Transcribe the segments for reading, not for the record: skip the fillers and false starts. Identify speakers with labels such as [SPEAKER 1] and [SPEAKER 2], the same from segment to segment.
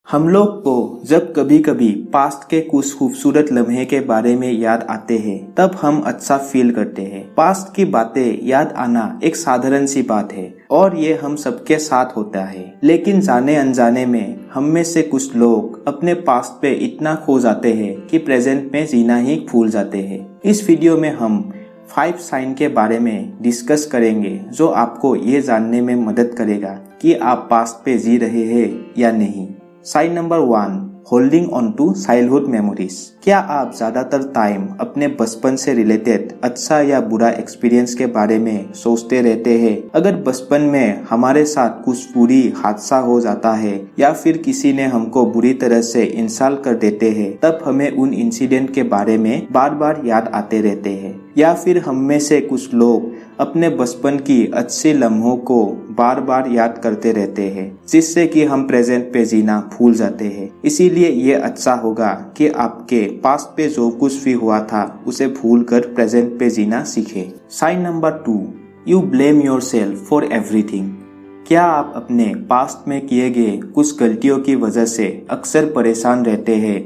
[SPEAKER 1] हम लोग को जब कभी कभी पास्ट के कुछ खूबसूरत लम्हे के बारे में याद आते हैं तब हम अच्छा फील करते हैं। पास्ट की बातें याद आना एक साधारण सी बात है और ये हम सबके साथ होता है, लेकिन जाने अनजाने में हम में से कुछ लोग अपने पास्ट पे इतना खो जाते हैं कि प्रेजेंट में जीना ही भूल जाते हैं। इस वीडियो में हम 5 साइन के बारे में डिस्कस करेंगे जो आपको ये जानने में मदद करेगा कि आप पास्ट पे जी रहे हैं या नहीं। Sign number 1, holding on to childhood memories. क्या आप ज्यादातर टाइम अपने बचपन से रिलेटेड अच्छा या बुरा एक्सपीरियंस के बारे में सोचते रहते हैं? अगर बचपन में हमारे साथ कुछ बुरी हादसा हो जाता है या फिर किसी ने हमको बुरी तरह से इंसल्ट कर देते हैं, तब हमें उन इंसिडेंट के बारे में बार बार याद आते रहते हैं। या फिर हम में से कुछ लोग अपने बचपन की अच्छे लम्हों को बार बार याद करते रहते हैं, जिससे कि हम प्रेजेंट पे जीना भूल जाते हैं। इसीलिए ये अच्छा होगा कि आपके पास्ट पे जो कुछ भी हुआ था उसे भूलकर प्रेजेंट पे जीना सीखें। Sign number 2, you blame yourself for everything. क्या आप अपने पास्ट में किए गए कुछ गलतियों की वजह से अक्सर परेशान रहते हैं?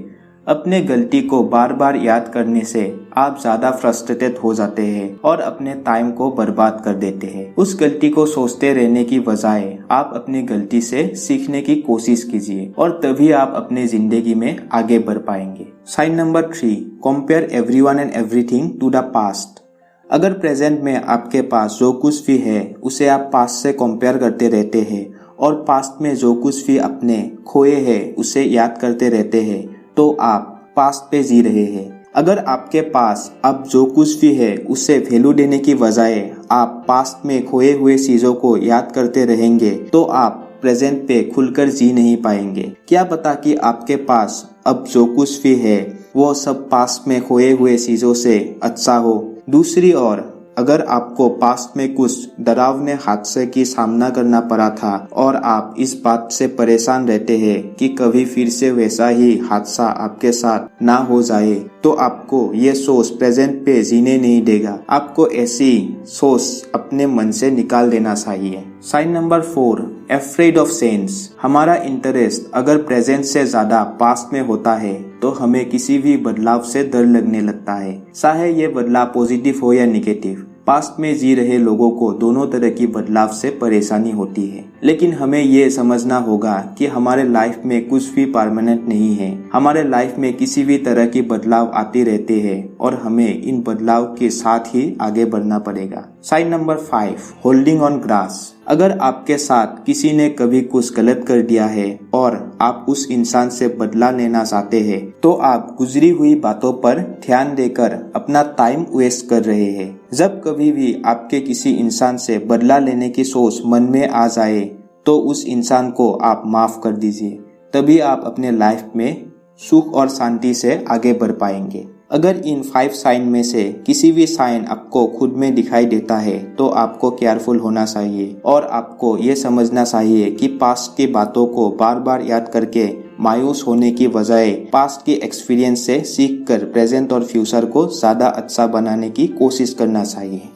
[SPEAKER 1] अपने गलती को बार बार याद करने से आप ज्यादा फ्रस्ट्रेटेड हो जाते हैं और अपने टाइम को बर्बाद कर देते हैं। उस गलती को सोचते रहने की बजाय आप अपनी गलती से सीखने की कोशिश कीजिए और तभी आप अपने जिंदगी में आगे बढ़ पाएंगे। Sign number 3, compare everyone and everything to the past. अगर प्रेजेंट में आपके पास जो कुछ भी है उसे आप पास्ट से कंपेयर करते रहते हैं और पास्ट में जो कुछ भी अपने खोए हैं उसे याद करते रहते हैं, तो आप पास्ट पे जी रहे हैं। अगर आपके पास अब जो कुछ भी है उसे वैल्यू देने की बजाय आप पास्ट में खोए हुए चीजों को याद करते रहेंगे, तो आप प्रेजेंट पे खुलकर जी नहीं पाएंगे। क्या पता कि आपके पास अब जो कुछ भी है वो सब पास्ट में खोए हुए चीजों से अच्छा हो। दूसरी ओर अगर आपको पास्ट में कुछ डरावने हादसे की सामना करना पड़ा था और आप इस बात से परेशान रहते हैं कि कभी फिर से वैसा ही हादसा आपके साथ ना हो जाए, तो आपको ये सोच प्रेजेंट पे जीने नहीं देगा। आपको ऐसी सोच अपने मन से निकाल देना चाहिए। Sign number 4, afraid of change. हमारा इंटरेस्ट अगर प्रेजेंट से ज्यादा पास्ट में होता है तो हमें किसी भी बदलाव से डर लगने लगता है, चाहे ये बदलाव पॉजिटिव हो या नेगेटिव। पास्ट में जी रहे लोगों को दोनों तरह की बदलाव से परेशानी होती है, लेकिन हमें ये समझना होगा कि हमारे लाइफ में कुछ भी परमानेंट नहीं है। हमारे लाइफ में किसी भी तरह की बदलाव आते रहते हैं और हमें इन बदलाव के साथ ही आगे बढ़ना पड़ेगा। Sign number 5, holding on grass. अगर आपके साथ किसी ने कभी कुछ गलत कर दिया है और आप उस इंसान से बदला लेना चाहते हैं, तो आप गुजरी हुई बातों पर ध्यान देकर अपना टाइम वेस्ट कर रहे हैं। जब कभी भी आपके किसी इंसान से बदला लेने की सोच मन में आ जाए तो उस इंसान को आप माफ कर दीजिए, तभी आप अपने लाइफ में सुख और शांति से आगे बढ़ पाएंगे। अगर इन 5 साइन में से किसी भी साइन आपको खुद में दिखाई देता है तो आपको केयरफुल होना चाहिए और आपको ये समझना चाहिए कि पास्ट की बातों को बार बार याद करके मायूस होने की बजाय पास्ट के एक्सपीरियंस से सीखकर प्रेजेंट और फ्यूचर को ज्यादा अच्छा बनाने की कोशिश करना चाहिए।